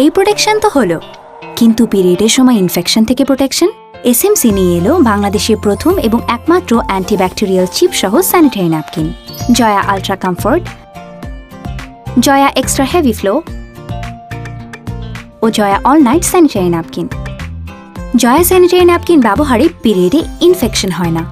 এই প্রোটেকশন তো হলো, কিন্তু পিরিয়ডের সময় ইনফেকশন থেকে প্রোটেকশন? এসএমসি নিয়ে এলো বাংলাদেশের প্রথম এবং একমাত্র অ্যান্টিব্যাকটেরিয়াল চিপ সহ sanitary napkin, Joya ultra comfort, Joya extra heavy flow ও Joya all night sanitary napkin. Joya sanitary napkin ব্যবহারে পিরিয়ডে ইনফেকশন হয় না।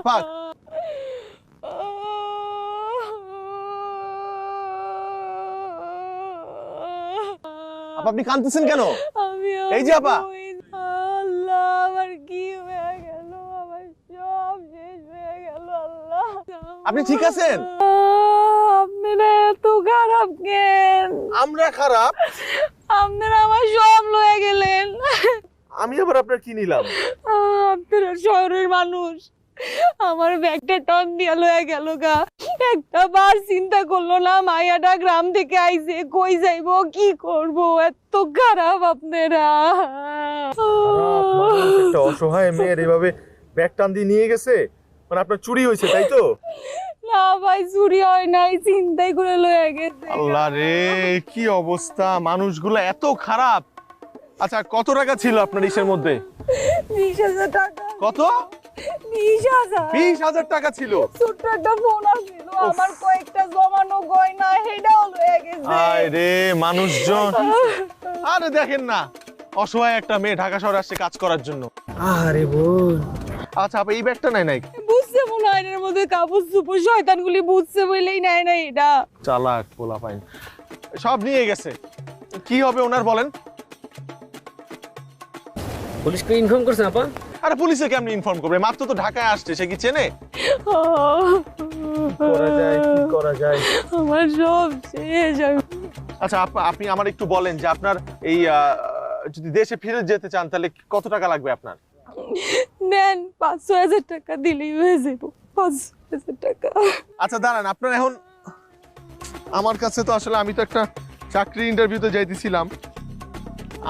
আপা আপনি কাঁদতেছেন কেন? এই যে আপা, আল্লাহ আমার কি হয়ে গেল, আমার সব শেষ হয়ে গেল। আল্লাহ আপনি ঠিক আছেন? আপনারা এত খারাপ কেন? আমরা খারাপ? আপনারা আমার সব লয়ে গেলেন। আমি আবার আপনার কি নিলাম? আপনারা শহরের মানুষ, আমার ব্যাগটা টন দিয়া লয়ে গেল গা। একটা বার চিন্তা করলো না মাইয়াটা গ্রাম থেকে আইছে, কই যাইবো কি করব? এত খারাপ আপনারা। একটা অসহায় মেয়ের এভাবে ব্যাগ টান দিয়ে নিয়ে গেছে, মানে আপনার চুরি হয়েছে তাই তো? না ভাই, চুরি হয় নাই, চিন্তাই করে লয়ে গেছে। আল্লাহ রে, কি অবস্থা, মানুষগুলো এত খারাপ। আচ্ছা, কত টাকা ছিল আপনার ইসের মধ্যে? 20,000 টাকা। কত? 20,000। 20,000 টাকা ছিল? ছোট্ট একটা ফোন ছিল, আমার কয়েকটা জমানো গয়না সেটাও লয়ে গেছে। আয় রে মানুষজন, আরে দেখেন না, অসহায় একটা মেয়ে ঢাকা শহরে আসছে কাজ করার জন্য। আরে বোন, আচ্ছা আপা, এই ব্যাগটা নাই? বুঝছে মনে হয় এর মধ্যে কাপড় চুপড়, শয়তানগুলি বুঝছে বলেই নাই না এটা। চালাক পোলা পাইন, সব নিয়ে গেছে। কি হবে ওনার বলেন? পুলিশকে ইনফর্ম করছেন আপা? আরে পুলিশে কেমনি ইনফর্ম করবে, মাত্র তো ঢাকায় আসছে, সে কি চেনে? কি করা যায়? আমার সব শেষ। আচ্ছা আপা, আপনি আমার একটু বলেন যে আপনার এই যদি দেশে ফিরে যেতে চান তাহলে কত টাকা লাগবে আপনার? নেন 500,000 টাকা দিলেই হয়ে যাবো। 500,000 টাকা। আচ্ছা দাঁড়ান, আপনার এখন আমার কাছে তো আসলে, আমি তো একটা চাকরি ইন্টারভিউতে যাইতেছিলাম,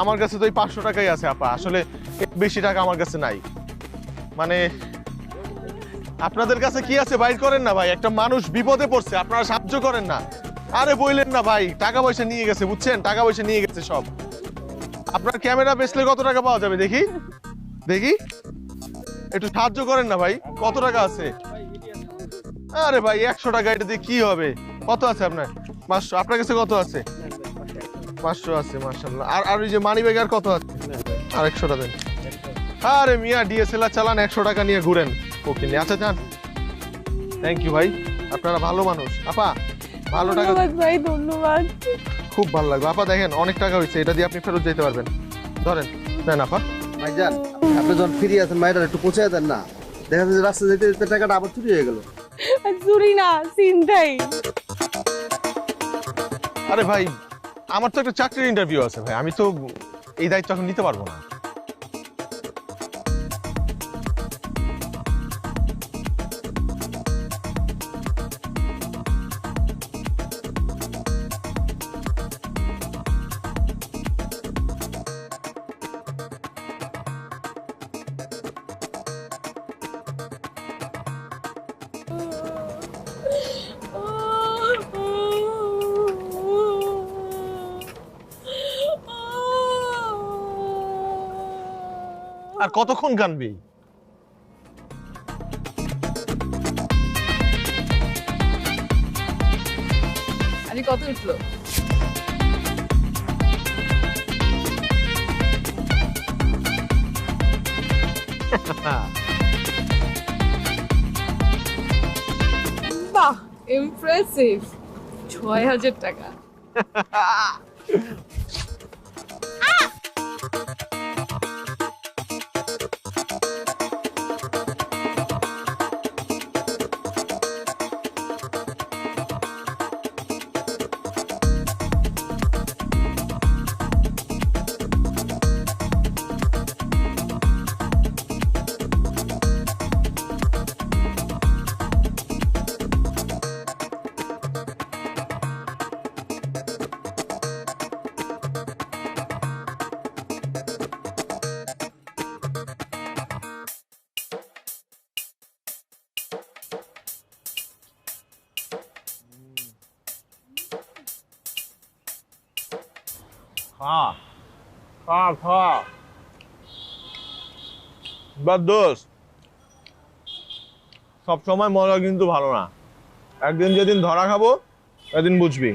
আমার কাছে তো এই 500 টাকাই আছে আপা, আসলে বেশি টাকা আমার কাছে নাই। মানে আপনাদের কাছে কি আছে বাইর করেন না ভাই, একটা মানুষ বিপদে পড়ছে, আপনারা সাহায্য করেন না। আরে বইলেন না ভাই, টাকা পয়সা নিয়ে গেছে, বুঝছেন, টাকা পয়সা নিয়ে গেছে সব। আপনার ক্যামেরা বেচলে কত টাকা পাওয়া যাবে দেখি দেখি, একটু সাহায্য করেন না ভাই, কত টাকা আছে? আরে ভাই 100 টাকা, এটা দিয়ে কি হবে? কত আছে আপনার? 500। আপনার কাছে কত আছে? 500 আছে, মাশাআল্লাহ। আর ওই যে মানি ব্যাগ আর কত আছে? আর 100 টাকা দেন। আরে মিয়া, ডিএসএলআর চালান, 100 টাকা নিয়ে ঘুরেন ওকে নিয়ে। আচ্ছা যান, থ্যাংক ইউ ভাই, আপনারা ভালো মানুষ। আপা ভালো টাকা, ধন্যবাদ ভাই, ধন্যবাদ। খুব ভালো লাগলো আপা। দেখেন অনেক টাকা হয়েছে, এটা দিয়ে আপনি ফেরত যেতে পারবেন। ধরেন, দেন আপা। ভাইজান, আপনি যখন ফিরে আছেন মাইরা একটু পৌঁছে দেন না, দেখা যাচ্ছে রাস্তা যেতে যেতে টাকাটা আবার চুরি হয়ে গেল। চুরি না, চিন্তাই। আরে ভাই, আমার তো একটা চাকরির ইন্টারভিউ আছে ভাই, আমি তো এই দায়িত্ব এখন নিতে পারবো না। আর কতক্ষণ কানবি? আমি কত উঠলো? বাহ, ইমপ্রেসিভ। 6,000 টাকা। খা খা খা বাট দোস্ত সব সময় মজা কিন্তু ভালো না, একদিন যেদিন ধরা খাবো সেদিন বুঝবি।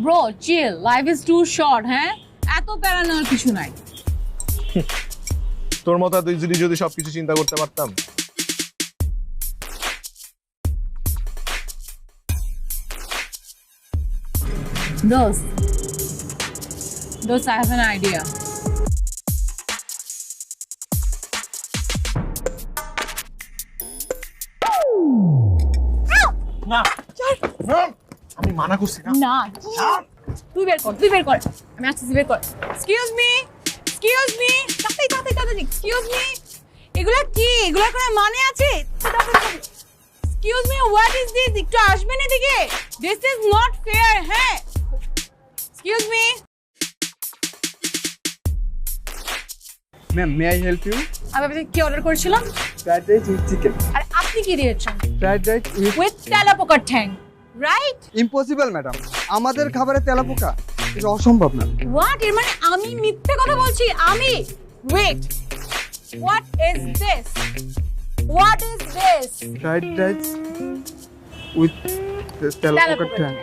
Bro chill, life is too short. হ্যাঁ, এত প্যারা নেওয়ার কিছু নাই। তোর মতো এত ইজিলি যদি সবকিছু চিন্তা করতে পারতাম। Dost, I have an idea. না আমি মানা করছি না। না, তুই বের কর। আমি আসছি, বের কর। এক্সকিউজ মি, তাড়াতাড়ি। এক্সকিউজ মি, এগুলা কি? এগুলা কোনো মানে আছে? Excuse me, what is this? একটু আসবেন এদিকে। This is not fair. হ্যাঁ, excuse me. Ma'am, may I help you? আমি আপনাকে কি অর্ডার করেছিলাম? Fried rice with chicken. আর আপনি কি দিয়েছেন? ফ্রাইড রাইস উইথ তেলাপোকার ঠ্যাং, রাইট? ইম্পসিবল ম্যাডাম, আমাদের খাবারে তেলাপোকা এটা অসম্ভব না। হোয়াট? এর মানে আমি মিথ্যে কথা বলছি? আমি wait, what is this? Fried rice with তেলাপোকা ট্যাং।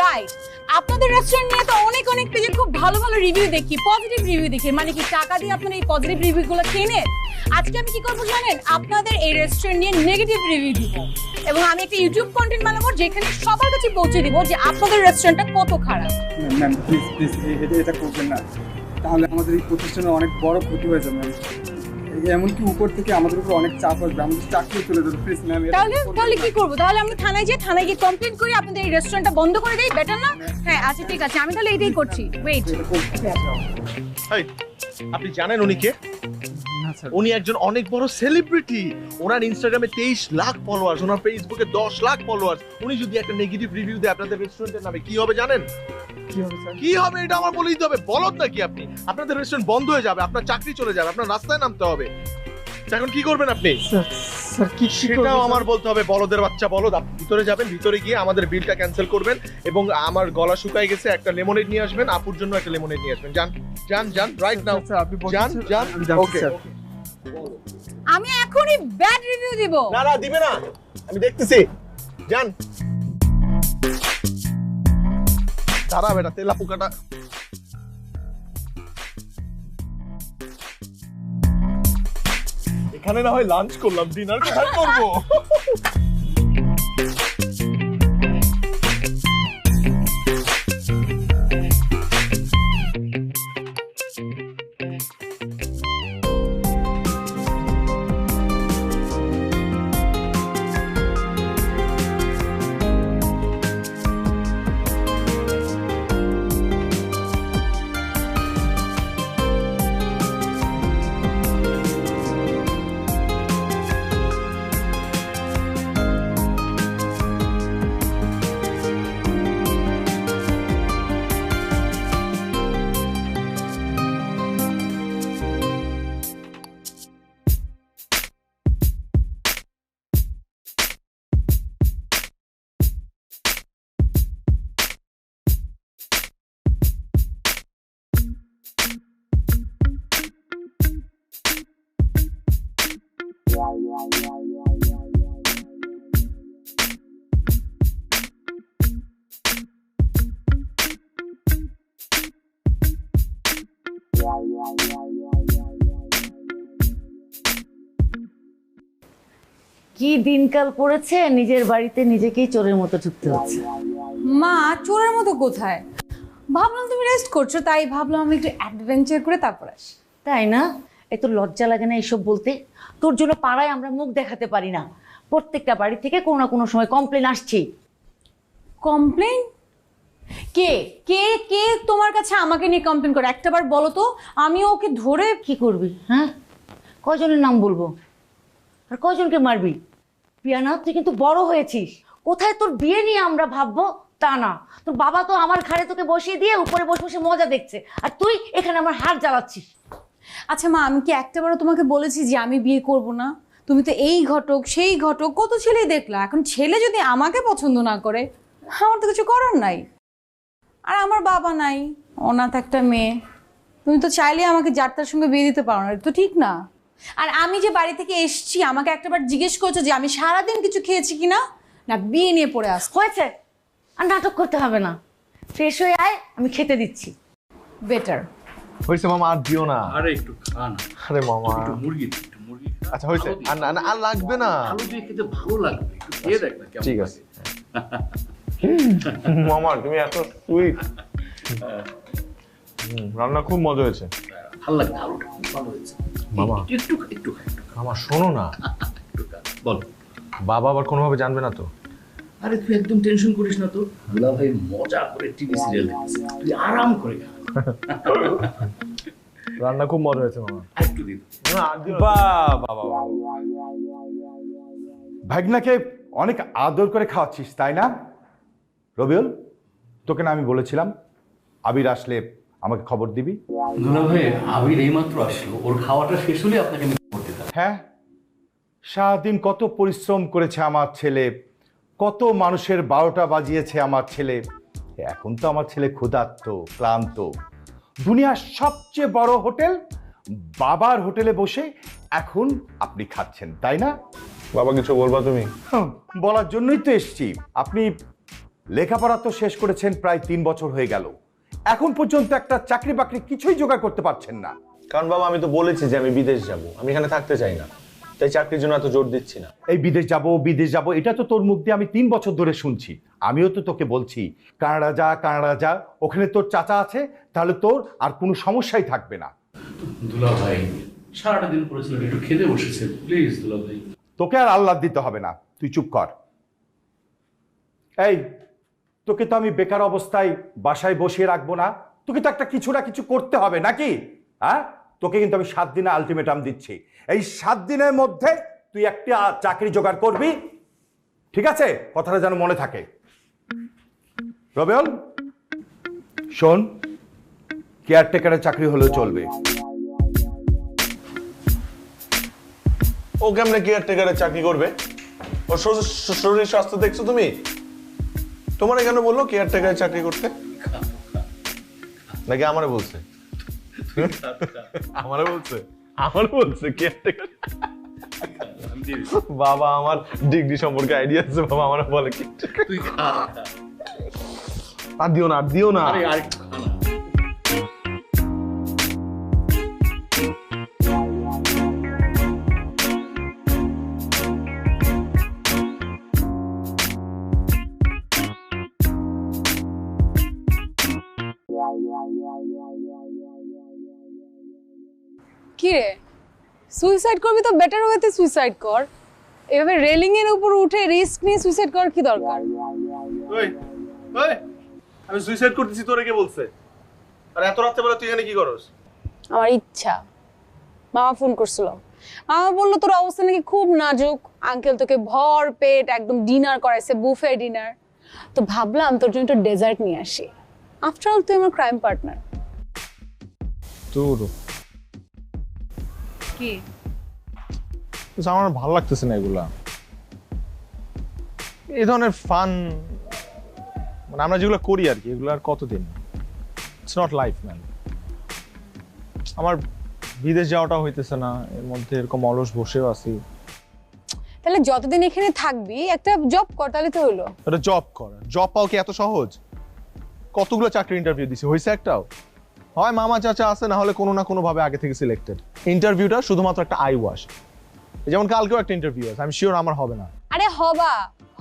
রাইট। আপনাদের রেস্টুরেন্ট নিয়ে তো অনেক পেজে খুব ভালো রিভিউ দেখি, পজিটিভ রিভিউ দেখি। মানে কি টাকা দিয়ে আপনারা এই পজিটিভ রিভিউগুলো কেনেন? আজকে আমি কি করবো জানেন? আপনাদের এই রেস্টুরেন্ট নিয়ে নেগেটিভ রিভিউ দিব এবং আমি একটা ইউটিউব কন্টেন্ট বানাবো যেখানে সবার কাছে পৌঁছে দিব যে আপনাদের রেস্টুরেন্টটা কত খারাপ। ম্যাম প্লিজ এটা করবেন না, তাহলে আমাদের এই প্রতিষ্ঠানে অনেক বড় ক্ষতি হয়ে যাবে ম্যাম। এমনকি উপর থেকে আমাদের উপর অনেক চাপ আসবে, আমাদের চাকরি চলে যাবে। Please ma'am. তাহলে কি করবো? তাহলে আমরা থানায় গিয়ে কমপ্লেইন করি, আপনাদের এই রেস্টুরেন্টটা বন্ধ করে দেই, বেটার না? হ্যাঁ আচ্ছা ঠিক আছে, আমি তাহলে এটাই করছি। ওয়েট, আপনি জানেন উনি কে? না স্যার। উনি একজন অনেক বড় সেলিব্রিটি। ওনার ইনস্টাগ্রামে 23 লাখ ফলোয়ার্স, ওনার ফেসবুকে 10 লাখ ফলোয়ার্স। উনি যদি একটা নেগেটিভ রিভিউ দেয় আপনাদের রেস্টুরেন্টের নামে, কি হবে জানেন? কি হবে স্যার? কি হবে এটা আমার বলে দিতে হবে? বলদ নাকি আপনি? আপনাদের রেস্টুরেন্ট বন্ধ হয়ে যাবে, আপনার চাকরি চলে যাবে, আপনার রাস্তায় নামতে হবে। এখন কি করবেন আপনি? স্যার কি সেটাও আমার বলতে হবে। বলদের বাচ্চা বলদ, আপনি ভিতরে যাবেন, ভিতরে গিয়ে আমাদের বিলটা ক্যান্সেল করবেন এবং আমার গলা শুকায় গেছে, একটা লেমনেড নিয়ে আসবেন, আপুর জন্য একটা লেমনেড নিয়ে আসবেন। যান রাইট নাও। আপনি যান ওকে স্যার। আমি এখনই ব্যাড রিভিউ দিব। না দিবে না, আমি দেখতেছি। যান। দাঁড়া বেটা, তেলাপোকাটা এখানে না হয় লাঞ্চ করলাম, ডিনার কোথায় করবো? কি দিনকাল পড়েছে, নিজের বাড়িতে নিজেকেই চোরের মতো ঢুকতে হচ্ছে। মা চোরের মতো কোথায়? ভাবলাম তুমি রেস্ট করছো, তাই ভাবলাম আমি একটু অ্যাডভেঞ্চার করে তারপর আসি। তাই না? এত লজ্জা লাগে না এইসব বলতে? তোর জন্য পাড়ায় আমরা মুখ দেখাতে পারি না। প্রত্যেকটা বাড়ি থেকে কোনো না কোনো সময় কমপ্লেন আসছে। কমপ্লেন? কে কে কে তোমার কাছে আমাকে নিয়ে কমপ্লেন করে? একটাবার বলো তো, আমি ওকে ধরে কি করবি? হ্যাঁ, কয়জনের নাম বলবো আর কয়জনকে মারবি? পিয়ানা, তুই কিন্তু বড় হয়েছিস। কোথায় তোর বিয়ে নিয়ে আমরা ভাববো তা না, তোর বাবা তো আমার ঘাড়ে তোকে বসিয়ে দিয়ে উপরে বসে বসে মজা দেখছে, আর তুই এখানে আমার হাড় জ্বালাচ্ছিস। আচ্ছা মা, আমি কি একটাবারও তোমাকে বলেছি যে আমি বিয়ে করব না? তুমি তো এই ঘটক সেই ঘটক কত ছেলেই দেখলা। এখন ছেলে যদি আমাকে পছন্দ না করে, আমার তো কিছু করার নাই। আর আমার বাবা নাই, অনাথ একটা মেয়ে, তুমি তো চাইলে আমাকে যার তার সঙ্গে বিয়ে দিতে পারো না, এটা তো ঠিক না। আর আমি যে বাড়ি থেকে এসেছি আমাকে একটাবার জিজ্ঞেস করছো যে আমি সারাদিন কিছু খেয়েছি কিনা, না বিয়ে নিয়ে পড়ে আস। হয়েছে, আর নাটক করতে হবে না, ফ্রেশ হয়ে আয়, আমি খেতে দিচ্ছি। বেটার। হয়েছে মামা, আর দিও না। আরে একটু খান, আরে মামা, একটু মুরগি দে, একটু মুরগি খা। আচ্ছা হয়েছে, আর না আর লাগবে না। আলু দিয়ে খেতে ভালো লাগবে, একটু খেয়ে দেখ না কেমন ঠিক লাগে। আছে। মামা তুমি এত সুইট। রান্না খুব মজা হয়েছে। ভালো লাগবে, আলুটা খুব ভালো হয়েছে। মামা। একটু খা, একটু খা, একটু খা, মামা শোনো না, একটু খা। বল। বাবা আবার কোনোভাবে জানবে না তো? আরে তুই একদম টেনশন করিস না তো, দুলা ভাই মজা করে টিভি সিরিয়াল দেখছে, তুই আরাম করে খা। রান্না খুব মজা হয়েছে মামা। আর একটু দিন। না, আর দিও না। বাবা ভাগনাকে অনেক আদর করে খাওয়াচ্ছিস তাই না রবিউল? তোকে না আমি বলেছিলাম আবির আসলে আমাকে খবর দিবি? দুলা ভাই আবির এইমাত্র আসলো, ওর খাওয়াটা শেষ হলে আপনাকে আমি করতে দিতাম। হ্যাঁ, সারাদিন কত পরিশ্রম করেছে আমার ছেলে, কত মানুষের 12টা বাজিয়েছে আমার ছেলে। এখন তো আমার ছেলে ক্ষুধার্ত, ক্লান্ত। দুনিয়ার সবচেয়ে বড় হোটেল বাবার হোটেলে বসে এখন আপনি খাচ্ছেন তাই না? বাবা কিছু বলবা তুমি? বলার জন্যই তো এসছি। আপনি লেখাপড়া তো শেষ করেছেন, প্রায় 3 বছর হয়ে গেল, এখন পর্যন্ত একটা চাকরি বাকরি কিছুই জোগাড় করতে পারছেন না। কারণ বাবা আমি তো বলেছি যে আমি বিদেশ যাব, আমি এখানে থাকতে চাই না, তাই চাকরির জন্য এত জোর দিচ্ছি না। এই বিদেশ যাব এটা তো তোর মুখ দিয়ে আমি 3 বছর ধরে শুনছি। আমিও তো তোকে বলছি কানাডা যা, ওখানে তোর চাচা আছে, তাহলে তোর আর কোনো সমস্যাই থাকবে না। দুলা ভাই সারাটা দিন পড়েছিল, একটু খেতে বসেছে, প্লিজ দুলা ভাই। তোকে আর আহ্লাদ দিতে হবে না, তুই চুপ কর। এই তোকে তো আমি বেকার অবস্থায় বাসায় বসিয়ে রাখবো না, তোকে তো একটা কিছু না কিছু করতে হবে নাকি? হ্যাঁ, তোকে কিন্তু আমি 7 দিনে আলটিমেটাম দিচ্ছি। এই 7 দিনের মধ্যে তুই একটা চাকরি জোগাড় করবি, ঠিক আছে? কথাটা যেন মনে থাকে। রবিউল শোন, কেয়ারটেকারের চাকরি হলেও চলবে। ও কেমনে কেয়ারটেকারের চাকরি করবে? ওর শরীর স্বাস্থ্য দেখছো তুমি? তোমার কেন বললো কেয়ারটেকারের চাকরি করতে? নাকি আমারে বলছে? আমারে বলছে কেয়ারটেকার। বাবা আমার ডিগ্রি সম্পর্কে আইডিয়া আছে, বাবা আমার বলে কি তুই খা। আর দিও না, আর দিও না। আরে আরেকটু খা না। কি রে, সুইসাইড করবি তো বেটার ওয়েতে সুইসাইড কর। এভাবে রেলিং এর উপর উঠে রিস্ক নিয়ে সুইসাইড করার কি দরকার? ওই ওই আমি সুইসাইড করতেছি, তোরে কে বলছে? আর এত রাতে বেলা তুই এখানে কি করস? আমার ইচ্ছা। মামা ফোন করছিল, মামা বললো তোর অবস্থা নাকি খুব নাজুক, আঙ্কেল তোকে ভর পেট একদম ডিনার করাইছে, বুফে ডিনার। তো ভাবলাম তোর জন্য একটু ডেজার্ট নিয়ে আসি। আফটার অল তুই আমার ক্রাইম পার্টনার। তোর কি আমার ভালো লাগতেছে না এগুলা, এই ধরনের ফান মানে আমরা যেগুলো করি আর কি, এগুলো আর কতদিন? It's not life man. আমার বিদেশ যাওয়াটা হইতেছে না, এর মধ্যে এরকম অলস বসেও আছি। তাহলে যতদিন এখানে থাকবি একটা জব কর, তাহলে তো হলো। একটা জব কর, জব পাও কি এত সহজ? কতগুলো চাকরি ইন্টারভিউ দিছি, হয়েছে একটাও? হয় মামা চাচা আছে, না হলে কোনো না কোনো ভাবে আগে থেকে সিলেক্টেড। ইন্টারভিউটা শুধুমাত্র একটা আই ওয়াশ। যেমন কালকেও একটা ইন্টারভিউ আছে, আমি শিওর আমার হবে না। আরে হবা,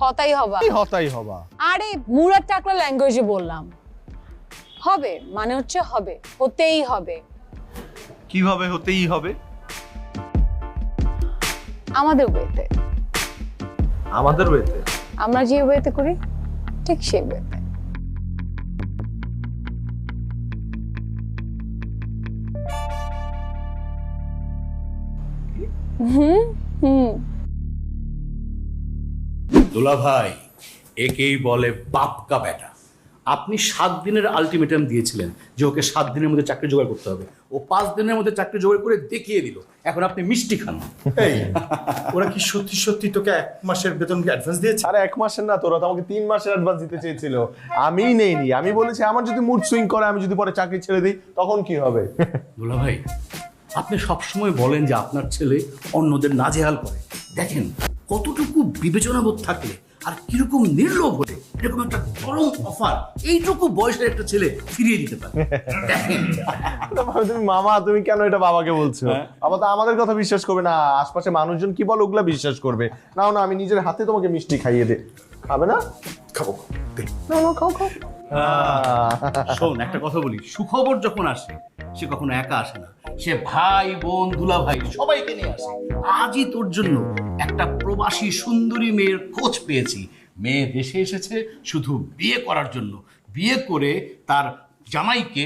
হতাই হবা। কি হতাই হবা? আরে মুরাদ টাকলা ল্যাঙ্গুয়েজে বললাম, হবে মানে হচ্ছে হবে, হতেই হবে। কিভাবে হতেই হবে? আমাদের ওয়েতে। আমাদের ওয়েতে? আমরা যে ওয়েতে করি ঠিক সেই ওয়েতে। দুলা ভাই একেই বলে বাপ কা বেটা। আপনি 7 দিনের আলটিমেটাম দিয়েছিলেন যে ওকে 7 দিনের মধ্যে চাকরি জোগাড় করতে হবে। ও 5 দিনের মধ্যে চাকরি জোগাড় করে দেখিয়ে দিল। এখন আপনি মিষ্টি খান। এই ওরা কি সত্যি সত্যি তোকে 1 মাসের বেতন অ্যাডভান্স দিয়েছে? আরে 1 মাসের না, তোরা তো আমাকে 3 মাসের অ্যাডভান্স দিতে চেয়েছিল, আমিই নেইনি। আমি বলেছি আমার যদি মুড সুইং করে, আমি যদি পরে চাকরি ছেড়ে দিই তখন কি হবে? দুলা ভাই, আপনি সবসময় বলেন যে আপনার ছেলে অন্যদের নাজেহাল করে। দেখেন কতটুকু বিবেচনাবোধ থাকলে আর কিরকম নির্লোভ হলে এরকম একটা গরম অফার এইটুকু বয়সের একটা ছেলে ফিরিয়ে দিতে পারে। দেখেন তুমি মামা, তুমি কেন এটা বাবাকে বলছো? বাবা তো আমাদের কথা বিশ্বাস করবে না, আশপাশে মানুষজন কি বলে ওগুলা বিশ্বাস করবে। নাও না, আমি নিজের হাতে তোমাকে মিষ্টি খাইয়ে দে। খাবে না? খাবো। না না, খাও খাও। শোন, একটা কথা বলি, সুখবর যখন আসে সে কখনো একা আসে না, সে ভাই বোন দুলা ভাই সবাইকে নিয়ে আসে। আজই তোর জন্য একটা প্রবাসী সুন্দরী মেয়ের খোঁজ পেয়েছি। মেয়ে দেশে এসেছে শুধু বিয়ে করার জন্য, বিয়ে করে তার জামাইকে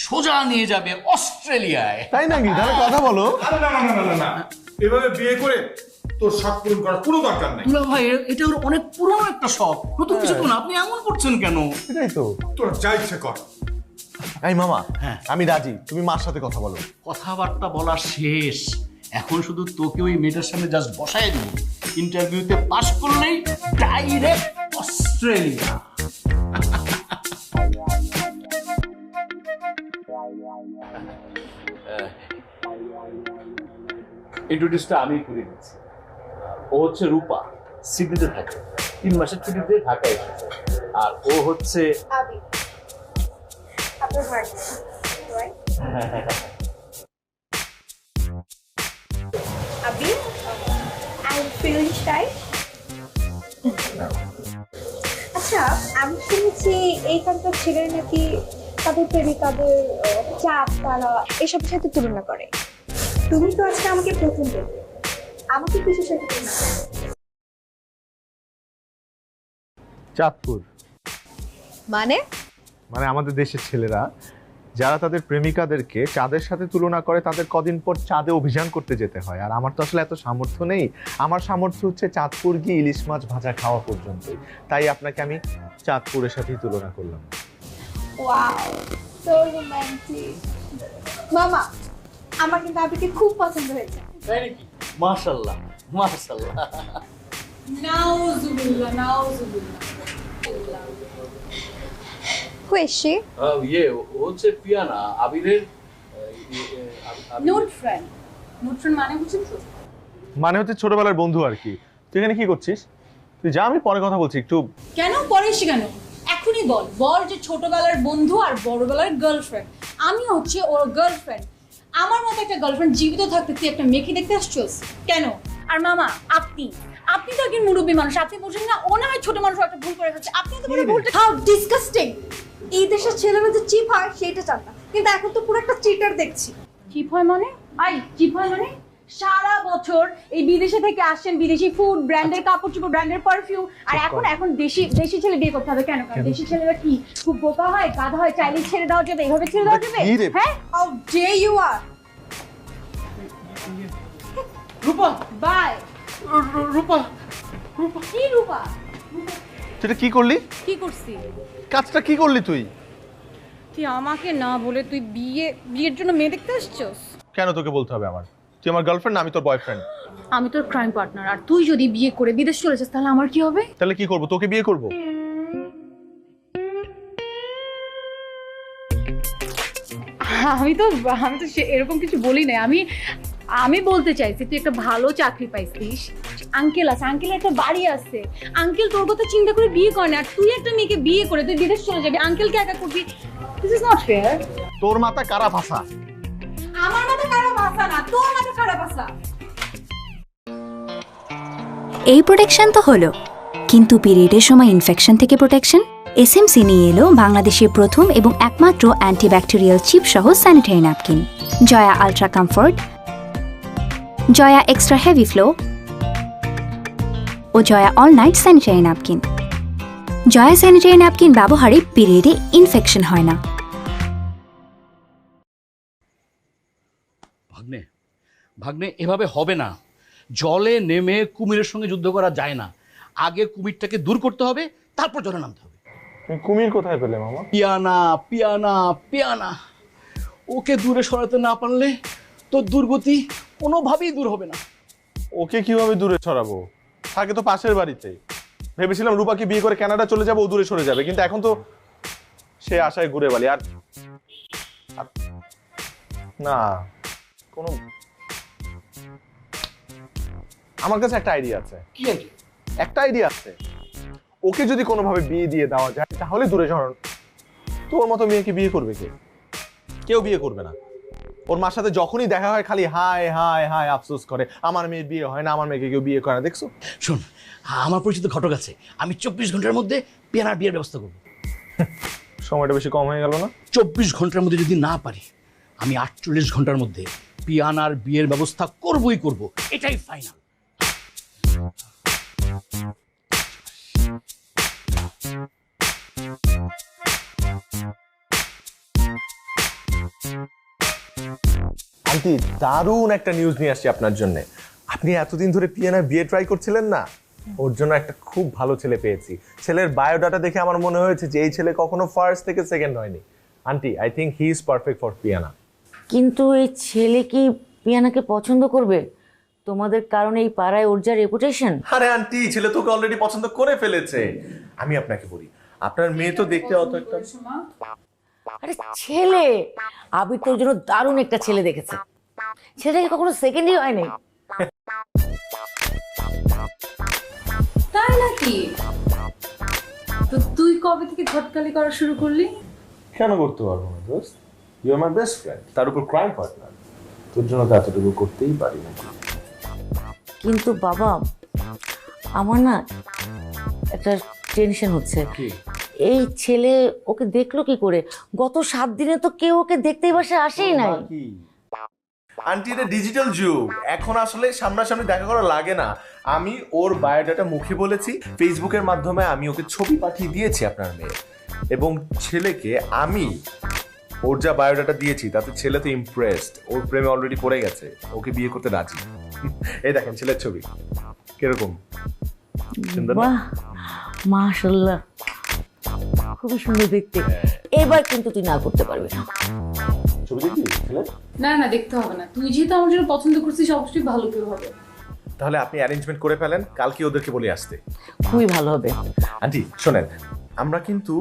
সোজা নিয়ে যাবে অস্ট্রেলিয়ায়। তাই নাকি? তাহলে কথা বলো। আরে না না না না না, এভাবে বিয়ে করে তোর শখ পূরণ করার কোনো দরকার নেই। দুলা ভাই, এটা ওর অনেক পুরনো একটা শখ, নতুন কিছু তো না। আপনি এমন করছেন কেন? সেটাই তো। তোর যা ইচ্ছে কর। এই মামা, হ্যাঁ। আমি রাজি, তুমি মার সাথে কথা বলো। কথাবার্তা বলা শেষ, এখন শুধু তোকে ওই মেয়েটার সামনে জাস্ট বসায় দিব। ইন্টারভিউতে পাস করলেই ডাইরেক্ট অস্ট্রেলিয়া। ইন্ট্রোডিউসটা আমি করে দিচ্ছি। ও হচ্ছে রূপা, সিডনিতে থাকে, 3 মাসের ছুটিতে ঢাকায় এসেছে। আর ও হচ্ছে আচ্ছা, আমি শুনেছি এইখানকার ছেলেরা নাকি তাদের প্রেমিকাদের চাপ তারা এসবের সাথে তুলনা করে। তুমি তো আজকে আমাকে প্রথম দেখবে, আমাকে কিসের সাথে তুলনা করো? চাঁদপুর মানে মানে আমাদের দেশের ছেলেরা যারা তাদের প্রেমিকাদেরকে চাঁদের সাথে তুলনা করে, তাদের কদিন পর চাঁদে অভিযান করতে যেতে হয়। আর আমার তো আসলে এত সামর্থ্য নেই। আমার সামর্থ্য হচ্ছে চাঁদপুর গিয়ে ইলিশ মাছ ভাজা খাওয়া পর্যন্ত। তাই আপনাকে আমি চাঁদপুরের সাথেই তুলনা করলাম। Wow, so romantic. মামা, আমার কিন্তু আবিকে খুব পছন্দ হয়েছে। তাই নাকি? মাশাআল্লাহ মাশাআল্লাহ। নাউজুবিল্লাহ, নাউজুবিল্লাহ। Who is she? ও হচ্ছে পিয়ানা, আবিরের Note friend. Note friend মানে বুঝছেন তো? মানে হচ্ছে ছোটবেলার বন্ধু আর কি। তুই এখানে কি করছিস? তুই যা, আমি পরে কথা বলছি একটু। কেন পরে এসে কেন? এখনই বল, বল যে ছোটবেলার বন্ধু আর বড়বেলার গার্লফ্রেন্ড। আমি হচ্ছে ওর গার্লফ্রেন্ড। আমার মতো একটা গার্লফ্রেন্ড জীবিত থাকতে তুই একটা মেয়েকে দেখতে আসছিস কেন? আর মামা, আপনি তো একজন মুরব্বী মানুষ, আপনি বুঝেন না ও না হয় ছোট মানুষ একটা ভুল করে ফেলছে, আপনি তো পুরো ভুলটা। How disgusting! এই দেশের ছেলেরা যে চিপ হয় সেটা জানতাম, কিন্তু এখন তো পুরো একটা চিটার দেখছি। চিপ হয় মানে? চিপ হয় মানে সারা বছর এই বিদেশে থেকে আসেন, বিদেশি ফুড, ব্র্যান্ডের কাপড় চোপড়, ব্র্যান্ডের পারফিউম, আর এখন দেশি ছেলে বিয়ে করতে হবে কেন? কারণ দেশি ছেলেরা কি খুব বোকা হয়, গাধা হয়, চাইলে ছেড়ে দেওয়া যাবে, এইভাবে ছেড়ে দেওয়া যাবে? হ্যাঁ, how dare you are. Rupa, bye. Rupa, কি রূপা? তুই এটা কি করলি? কি করছি? কাজটা কি করলি তুই? তুই আমাকে না বলে তুই বিয়ের জন্য মেয়ে দেখতে আসছিস? কেন তোকে বলতে হবে আমার? তুই আমার গার্লফ্রেন্ড না আমি তোর বয়ফ্রেন্ড। আমি তোর ক্রাইম পার্টনার, আর তুই যদি বিয়ে করে বিদেশ চলে যাস তাহলে আমার কি হবে? তাহলে কি করব? তোকে বিয়ে করব? আমি তো এরকম কিছু বলি না। আমি বলতে চাইছি তুই একটা ভালো চাকরি পাইছিস, আঙ্কেল আছে, আঙ্কেলের একটা বাড়ি আছে, আঙ্কেল তোর কথা চিন্তা করে বিয়ে করে না, আর তুই একটা মেয়েকে বিয়ে করে তুই বিদেশ চলে যাবি, আঙ্কেলকে একা করবি। This is not fair. তোর মাথা কারা ভাষা? আমার মাথা খারাপ ভাষা না, তোর মাথা খারাপ ভাষা। এই প্রোটেকশন তো হলো, কিন্তু পিরিয়ডের সময় ইনফেকশন থেকে প্রোটেকশন এসএমসি নিয়ে এলো বাংলাদেশের প্রথম এবং একমাত্র অ্যান্টিব্যাকটেরিয়াল চিপ সহ sanitary napkin, Joya ultra comfort, Joya extra heavy flow ও Joya all night sanitary napkin. Joya sanitary napkin ব্যবহারে পিরিয়ডে ইনফেকশন হয় না। ভাগ্নে এভাবে হবে না। জলে নেমে কুমিরের সঙ্গে যুদ্ধ করা যায় না। আগে কুমিরটাকে দূর করতে হবে, তারপর জলে নামতে হবে। তুমি কুমির কোথায় পেলে মামা? পিয়ানা পিয়ানা পিয়ানা, ওকে দূরে সরাতে না পারলে তোর দুর্গতি কোনোভাবেই দূর হবে না। ওকে কিভাবে দূরে সরাবো? থাকে তো পাশের বাড়িতে। ভেবেছিলাম রূপাকে বিয়ে করে কানাডা চলে যাবো, ও দূরে সরে যাবে, কিন্তু এখন তো সে আশায় ঘুরে বালি। আর না, কোনো আমার কাছে একটা আইডিয়া আছে। কি আর কি? একটা আইডিয়া আছে, ওকে যদি কোনোভাবে বিয়ে দিয়ে দেওয়া যায় তাহলে দূরে সরানো। তোর মতো মেয়েকে বিয়ে করবে কে? কেউ বিয়ে করবে না। ওর মার সাথে যখনই দেখা হয় খালি হায় হায় হায় আফসোস করে, আমার মেয়ের বিয়ে হয় না, আমার মেয়েকে কেউ বিয়ে করে না। দেখছো? শোন, আমার পরিচিত ঘটক আছে, আমি 24 ঘন্টার মধ্যে পিয়ানার বিয়ের ব্যবস্থা করবো। সময়টা বেশি কম হয়ে গেল না? 24 ঘন্টার মধ্যে যদি না পারি, আমি 48 ঘন্টার মধ্যে পিয়ানার বিয়ের ব্যবস্থা করবই করব, এটাই ফাইনাল। আন্টি, দারুণ একটা নিউজ নিয়ে আসছি আপনার জন্য। আপনি এতদিন ধরে পিয়ানার বিয়ে ট্রাই করছিলেন না, ওর জন্য একটা খুব ভালো ছেলে পেয়েছি। ছেলের বায়োডাটা দেখে আমার মনে হয়েছে যে এই ছেলে কখনো ফার্স্ট থেকে সেকেন্ড হয়নি। Aunty, I think he is perfect for Piyana. কিন্তু এই ছেলে কি পিয়ানাকে পছন্দ করবে? তোমাদের কারণে এই পাড়ায় ওর যা রেপুটেশন। আরে আন্টি, ছেলে তোকে অলরেডি পছন্দ করে ফেলেছে। আমি আপনাকে বলি, আপনার মেয়ে তো দেখতে অত একটা। আরে ছেলে, আবির তোর জন্য দারুণ একটা ছেলে দেখেছে। ছেলেটাকে কখনো সেকেন্ডই হয় নাই। তাই নাকি? তো তুই কবে থেকে ঘটকালি করা শুরু করলি? কেন করতে পারবো না দোস্ত? You are my best friend, তার উপর ক্রাইম পার্টনার। তোর জন্য তো এতটুকু করতেই পারি না। কিন্তু বাবা, আমার না একটা টেনশন হচ্ছে। এই ছেলে ওকে দেখলো কি করে? গত 7 দিনে তো কেউ ওকে দেখতেই বাসায় আসেই নাই। আন্টি, এটা ডিজিটাল যুগ, এখন আসলে সামনাসামনি দেখা করা লাগে না। আমি ওর বায়োডাটা মুখে বলেছি, ফেসবুকের মাধ্যমে আমি ওকে ছবি পাঠিয়ে দিয়েছি আপনার মেয়ে, এবং ছেলেকে আমি ওর যা বায়োডাটা দিয়েছি তাতে ছেলে তো ইমপ্রেসড, ওর প্রেমে অলরেডি পড়ে গেছে, ওকে বিয়ে করতে রাজি। এই দেখেন ছেলের ছবি, কিরকম সুন্দর না? বাহ, মাশাআল্লাহ, খুবই সুন্দর দেখতে। এবার কিন্তু তুই না করতে পারবি না। ছবি দেখি ছেলে? না না, দেখতে হবে না। তুই যেহেতু আমার জন্য পছন্দ করছিস, অবশ্যই ভালো কেউ হবে। তাহলে আপনি অ্যারেঞ্জমেন্ট করে ফেলেন, কালকে ওদেরকে বলে আসতে। খুবই ভালো হবে। আন্টি শোনেন, আমরা কিন্তু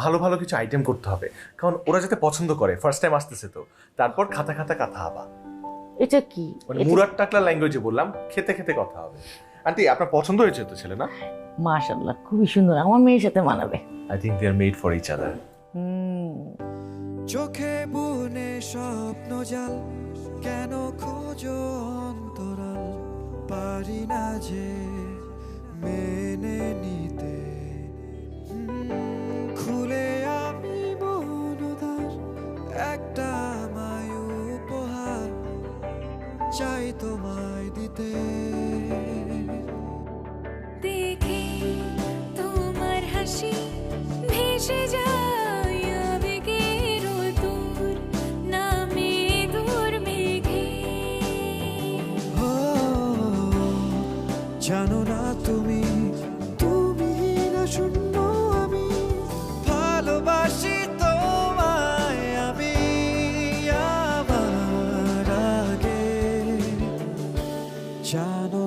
ভালো ভালো কিছু আইটেম করতে হবে, কারণ ওরা যাতে পছন্দ করে। ফার্স্ট টাইম আসতেছে তো, তারপর খাতা খাতা কথা হবা। এটা কি? মানে মুরাদ টাকলা ল্যাঙ্গুয়েজে বললাম, খেতে খেতে কথা হবে। আন্টি, আপনার পছন্দ হয়েছে তো ছেলে না? মাশাআল্লাহ, খুবই সুন্দর, আমার মেয়ের সাথে মানাবে। I think they are made for each other. চোখে বুনে স্বপ্ন জাল, কেন খোঁজো অন্তরাল, পারি না যে মেনে নিতে। খুলে আমি মনদার একটা আমায় উপহার চাই তোমায় দিতে। দেখে তোমার হাসি ভেসে যায় আবেগের দূর নামে দূর মেঘে। জানো না তুমি, তুমি না শূন্য আমি, ভালোবাসি তোমায় আমি আমার আগে। জানো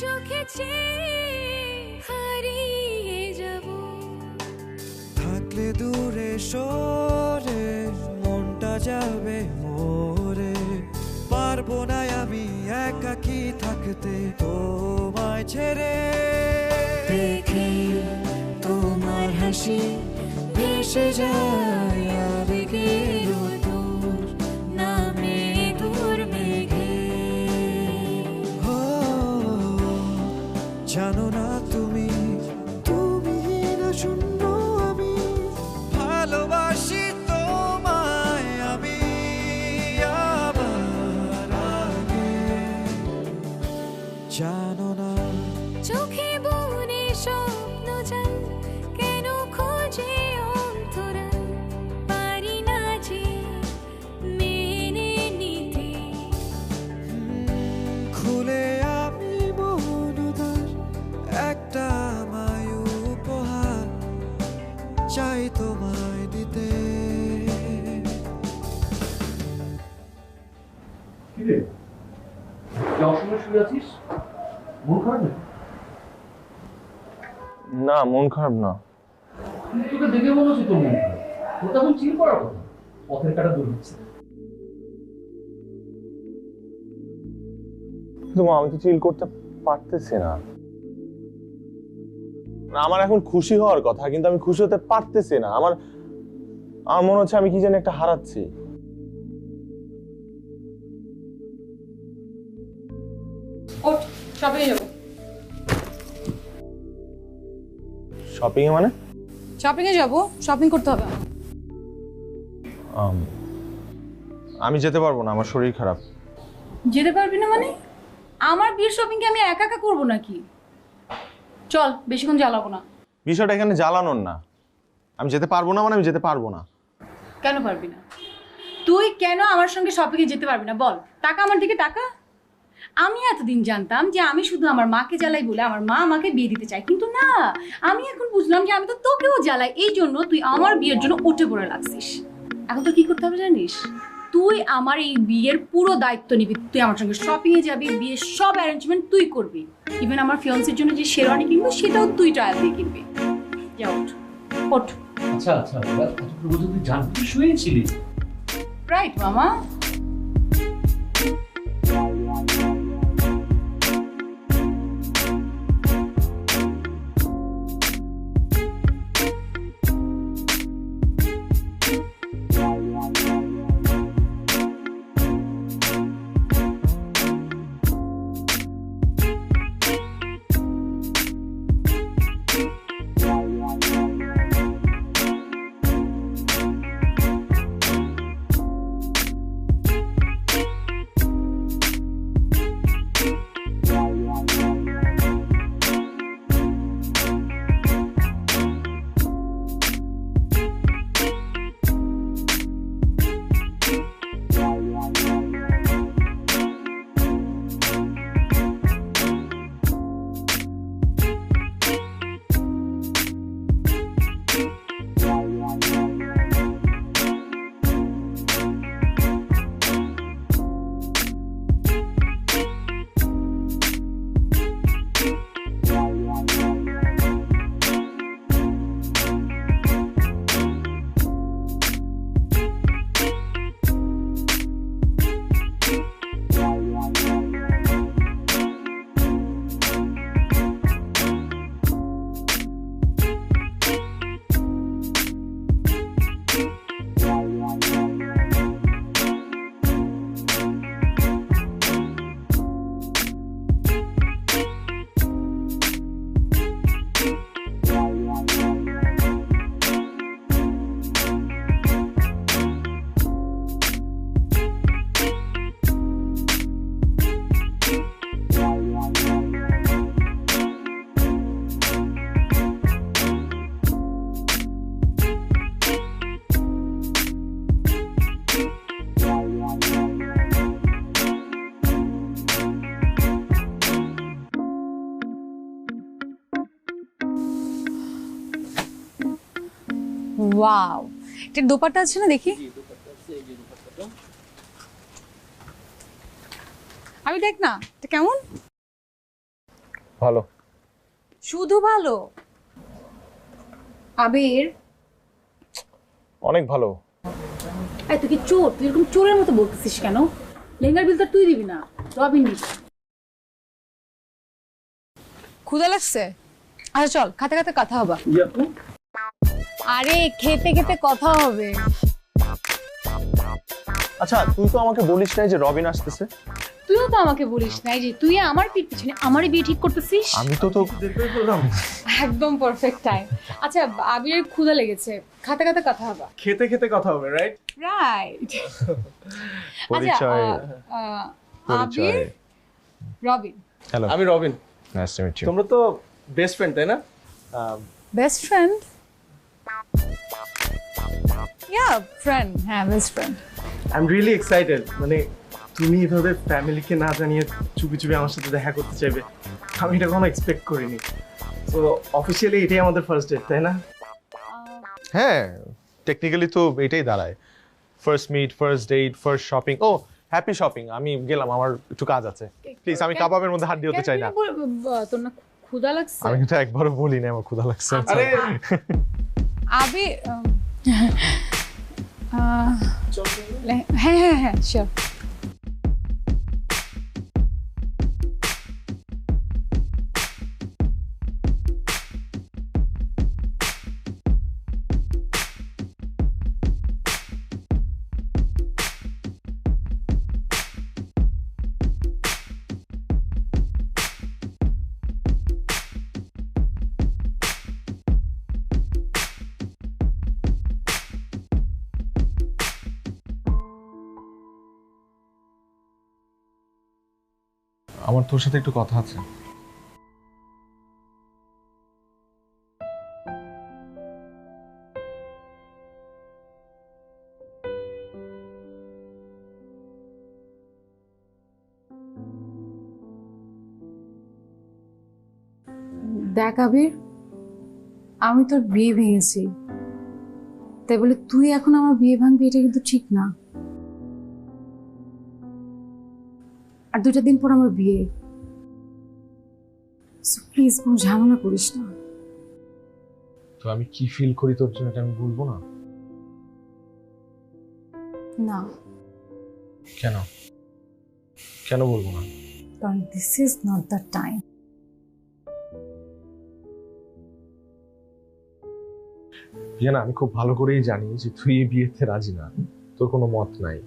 চোখে চেয়ে হারিয়ে যাব। থাকলে দূরে সরে মনটা যাবে মোরে, পারবো না আমি একাকি থাকতে তোমায় ছেড়ে। দেখে তোমার হাসি ভেসে যায় আবেগের দূর নামে দূর মেঘে। ও জানো না তুমি, তুমি না শূন্য আমি, ভালোবাসি তোমায় আমি আবার আগে। জানো না চোখে বনে স্বপ্ন জাল কেন খোঁজে অন্তরাল, পারি না যে মেনে নিতে। খুলে আমি মনদার একটা আমায় উপহার চাই তোমায় দিতে। কিরে অসময় শুয়ে আছিস, মন খারাপ নাকি? না, মন খারাপ না। তোকে দেখে মনে হচ্ছে তোর মন খারাপ। তোর তখন চিল করার কথা, পথের কাটা দূর হচ্ছে। কিন্তু মা, আমি তো চিল করতে পারতেছি না। আমার এখন খুশি হওয়ার কথা, কিন্তু আমি খুশি হতে পারতেছি না। আমার মনে হচ্ছে আমি কি জানি একটা হারাচ্ছি। ওঠ, শপিং এ যাবো। শপিং এ মানে? শপিং এ যাবো, শপিং করতে হবে। আমি যেতে পারবো না, আমার শরীর খারাপ। যেতে পারবি না মানে? আমার বিয়ের শপিং কি আমি একা একা করবো নাকি? চল, বেশিক্ষণ জ্বালাবো না। বিষয়টা এখানে জ্বালানোর না। আমি যেতে পারবো না মানে আমি যেতে পারবো না। কেন পারবি না? তুই কেন আমার সঙ্গে শপিং এ যেতে পারবি না বল? টাকা আমার দিকে টাকা। আমি এতদিন জানতাম যে আমি শুধু আমার মাকে জ্বালাই বলে আমার মা আমাকে বিয়ে দিতে চায়, কিন্তু না, আমি এখন বুঝলাম যে আমি তো তোকেও জ্বালাই, এই জন্য তুই আমার বিয়ের জন্য উঠে পড়ে লাগছিস। এখন তো কি করতে হবে জানিস? তুই আমার এই বিয়ের পুরো দায়িত্ব নিবি। তুই আমার সঙ্গে শপিং এ যাবি, বিয়ের সব অ্যারেঞ্জমেন্ট তুই করবি। ইভেন আমার ফিয়ান্সির জন্য যে শেরওয়ানি কিনবো সেটাও তুই ট্রায়াল দিয়ে কিনবি। যা ওঠ, ওঠ। আচ্ছা আচ্ছা, এতটুকু বলতে তুই জানবি শুয়েছিলি? রাইট মামা। ওয়াও, এটার দোপাট্টা আছে না দেখি? আমি দেখ না, এটা কেমন? ভালো। শুধু ভালো? আবির অনেক ভালো। এই তুই কি চোর? তুই এরকম চোরের মতো বলতেছিস কেন? লেহেঙ্গার বিল তো তুই দিবি না, রবিন দিবি। ক্ষুধা লাগছে? আচ্ছা চল, খাতে খাতে কথা হবে। আরে খেতে খেতে কথা হবে। আচ্ছা তুই তো আমাকে বলিস নাই যে রবিন আসতেছে। তুইও তো আমাকে বলিস নাই যে তুই আমার পিছনে আমারই বিয়ে ঠিক করতেছিস। আমি তো বললাম একদম পারফেক্ট টাইম। আচ্ছা আবিরের ক্ষুধা লেগেছে, খাতে খাতে কথা হবে। খেতে খেতে কথা হবে, রাইট? রাইট। পরিচয়। আবির, রবিন। হ্যালো, আমি Robin. Nice to meet you. তোমরা তো বেস্ট ফ্রেন্ড, তাই না? Best friend? ইয়া ফ্রেন্ড, হ্যাঁ best friend. I am really excited. মানে তুমি এভাবে ফ্যামিলিকে না জানিয়ে চুপি চুপি আমার সাথে দেখা করতে চাইবে, আমি এটা কখনো এক্সপেক্ট করিনি। তো অফিসিয়ালি এটাই আমাদের ফার্স্ট ডেট, তাই না? হ্যাঁ, টেকনিক্যালি তো এটাই দাঁড়ায়। First meet, first date, first shopping. ও হ্যাপি শপিং। আমি গেলাম, আমার একটু কাজ আছে। প্লিজ, আমি কাবাবের মধ্যে হাত দিতে চাই না। তোর না ক্ষুধা লাগছে? আমি কিন্তু একবারও বলি না আমার ক্ষুধা লাগছে। আরে আবির হ্যাঁ হ্যাঁ হ্যাঁ শিওর। আমার তোর সাথে একটু কথা আছে। দেখ আবির, আমি তোর বিয়ে ভেঙেছি, তাই বলে তুই এখন আমার বিয়ে ভাঙবি এটা কিন্তু ঠিক না। আর 2টা দিন পর আমার বিয়ে, প্লিজ কোনো ঝামেলা করিস না। তো আমি কি ফিল করি তোর জন্য এটা আমি বলবো না? না। কেন কেন বলবো না? কারণ this is not the time. না, আমি খুব ভালো করেই জানি যে তুই এই বিয়েতে রাজি না, তোর কোনো মত নাই।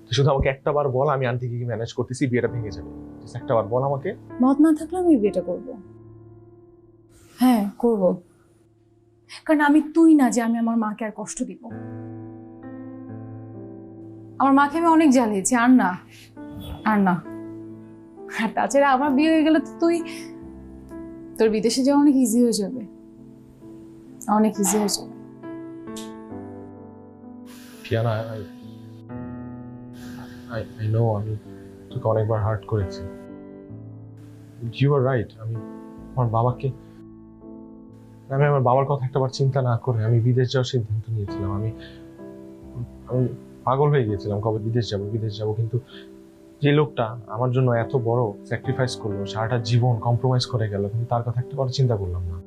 তুই শুধু আমাকে একটা বার বল, আমি আন্টিকে কি ম্যানেজ করতেছি, বিয়েটা ভেঙে যাবে। একটা বার বল আমাকে। মত না থাকলে আমি বিয়েটা করব। হ্যাঁ করব, কারণ আমি তুই না যে আমি আমার মাকে আর কষ্ট দিব। আমার মাকে আমি অনেক জ্বালিয়েছি, আর না আর না। আর তাছাড়া আমার বিয়ে হয়ে গেলে তো তোর বিদেশে যাওয়া অনেক ইজি হয়ে যাবে, অনেক ইজি হয়ে যাবে। পিয়ানা, I know আমি তোকে অনেকবার হার্ট করেছি। You are right. আমি আমার বাবার কথা একটাবার চিন্তা না করে আমি বিদেশ যাওয়ার সিদ্ধান্ত নিয়েছিলাম। আমি পাগল হয়ে গিয়েছিলাম কবে বিদেশ যাব। কিন্তু যে লোকটা আমার জন্য এত বড় স্যাক্রিফাইস করলো, সারাটা জীবন কম্প্রোমাইজ করে গেল, কিন্তু তার কথা একটাবার চিন্তা করলাম না।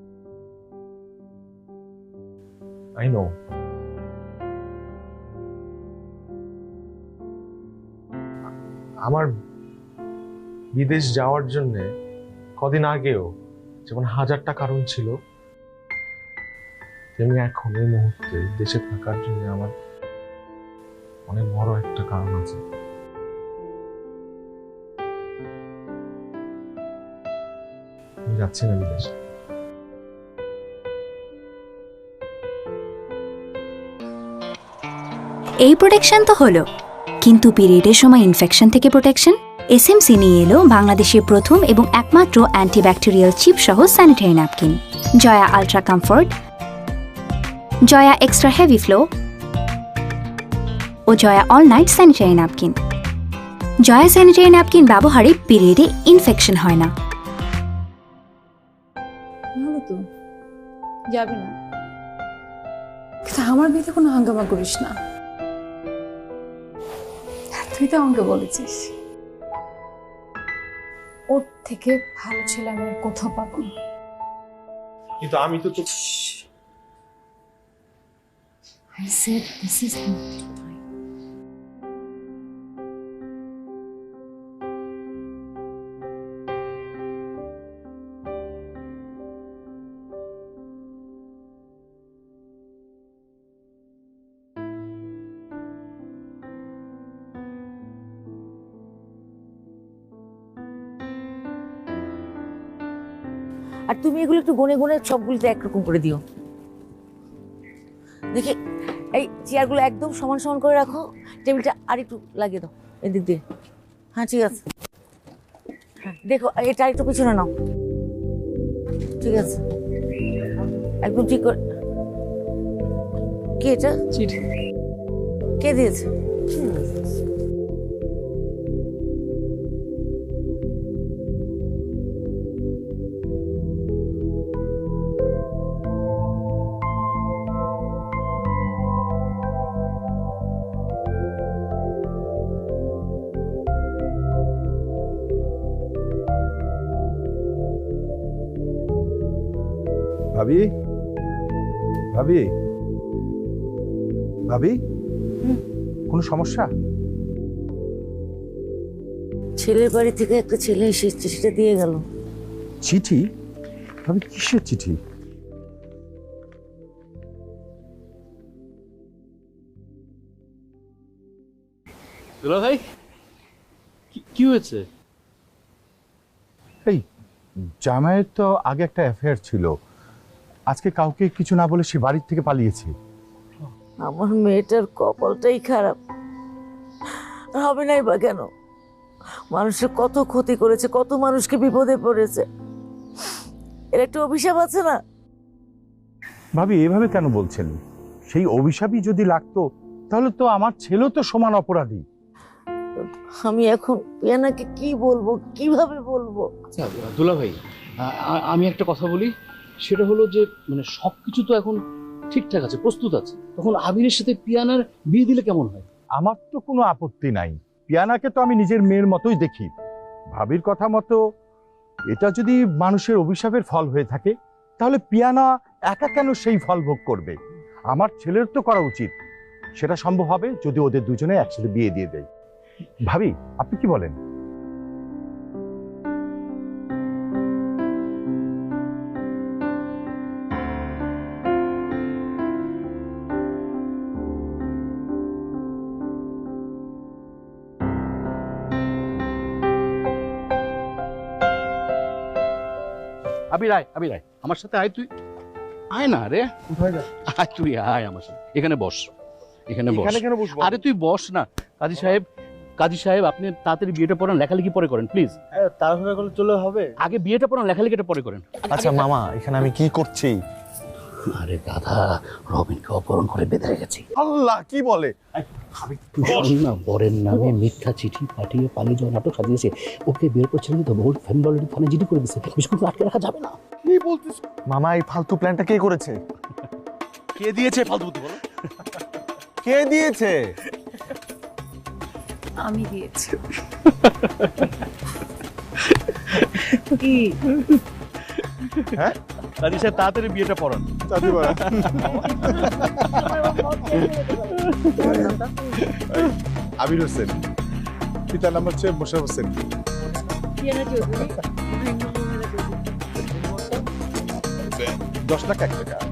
I know. আমার বিদেশ যাওয়ার জন্য কদিন আগেও যেমন 1000টা কারণ ছিল, তেমনি এখন এই মুহূর্তে দেশে থাকার জন্য আমার অনেক বড় একটা কারণ আছে। আমি যাচ্ছি না বিদেশে। এই প্রোটেকশন তো হলো, কিন্তু পিরিয়ডের সময় ইনফেকশন থেকে প্রোটেকশন এসএমসি নিয়ে এলো বাংলাদেশের প্রথম এবং একমাত্র অ্যান্টিব্যাকটেরিয়াল চিপ সহ sanitary napkin, Joya ultra comfort, Joya extra heavy flow ও Joya all night sanitary napkin. Joya sanitary napkin ব্যবহারে পিরিয়ডে ইনফেকশন হয় না। ভালো তো, যাবে না, কিন্তু আমার বিয়েতে কোনো হাঙ্গামা করিস না। তুই তো আমাকে বলেছিস ওর থেকে ভালো ছেলে আমি আর কোথাও পাবো না। কিন্তু আমি তো I said this is not mine. আর তুমি এগুলো একটু গনে গনে সবগুলোতে একরকম করে দিও। দেখি এই চেয়ারগুলো একদম সমান সমান করে রাখো, টেবিলটা আর একটু লাগিয়ে দাও এদিক দিয়ে। হ্যাঁ ঠিক আছে, হ্যাঁ দেখো এটা একটু পিছনে নাও, ঠিক আছে একদম ঠিক করে। কি এটা? চিঠি। কে দিয়েছে? ভাবি, ভাবি, ভাবি, কোনো সমস্যা? ছেলের বাড়ি থেকে একটা ছেলে এসে চিঠিটা দিয়ে গেল। চিঠি? ভাবি কিসের চিঠি? দুলা ভাই, কি হয়েছে? এই জামাইয়ের তো আগে একটা অ্যাফেয়ার ছিল, আজকে কাউকে কিছু না বলে সে বাড়ির থেকে পালিয়েছে। আমার মেয়েটার কপালটাই খারাপ, হবে নাই বা কেন? মানুষের কত ক্ষতি করেছে, কত মানুষকে বিপদে পড়েছে, এর একটা অভিশাপ আছে না? ভাবি এভাবে কেন বলছেন? সেই অভিশাপই যদি লাগতো তাহলে তো আমার ছেলেও তো সমান অপরাধী। আমি এখন পিয়ানাকে কি বলবো, কিভাবে বলবো? আচ্ছা দুলা ভাই, আমি একটা কথা বলি, সেটা হলো যে মানে সবকিছু তো এখন ঠিকঠাক আছে, প্রস্তুত আছে, তখন আবিরের সাথে পিয়ানার বিয়ে দিলে কেমন হয়? আমার তো কোনো আপত্তি নাই, পিয়ানাকে তো আমি নিজের মেয়ের মতোই দেখি। ভাবির কথা মতো এটা যদি মানুষের অভিশাপের ফল হয়ে থাকে তাহলে পিয়ানা একা কেন সেই ফল ভোগ করবে? আমার ছেলের তো করা উচিত। সেটা সম্ভব হবে যদি ওদের দুজনে একসাথে বিয়ে দিয়ে দেয়। ভাবি আপনি কি বলেন? আবির আয়, আবির আয়, আমার সাথে আয়, তুই আয় না রে, আয় তুই আয় আমার সাথে, এখানে বস, এখানে বস। এখানে কেন বসবো? আরে তুই বস না। কাজী সাহেব, কাজী সাহেব আপনি তাড়াতাড়ি বিয়েটা পড়ান, লেখালেখি পরে করেন প্লিজ। তাড়াহুড়া করলে চলে হবে? আগে বিয়েটা পড়ান, লেখালেখিটা পরে করেন। আচ্ছা মামা, এখানে আমি কি করছি? আরে গাধা, রবিনকে অপহরণ করে বেঁধে রেখেছি। আল্লাহ, কি বলে? তুই শোন না, বরের নামে মিথ্যা চিঠি পাঠিয়ে পালিয়ে যাওয়ার নাটক সাজিয়েছে। ওকে বের করছিলেন তো, ওর ফ্যামিলি অলরেডি থানায় জিডি করে দিচ্ছে, বিস্কুট আটকে রাখা যাবে না। কি বলছিস মামা? এই ফালতু প্ল্যানটা কে করেছে? কে দিয়েছে ফালতু বুদ্ধি বলো? কে দিয়েছে? আমি দিয়েছি। কি হ্যাঁ কাজী সাহেব তাড়াতাড়ি বিয়েটা পড়ান। চাচি বড় আবির হোসেন, পিতার নাম হচ্ছে মোশাররফ হোসেন। পিয়ানা চৌধুরী, 10 লাখ 1 টাকা।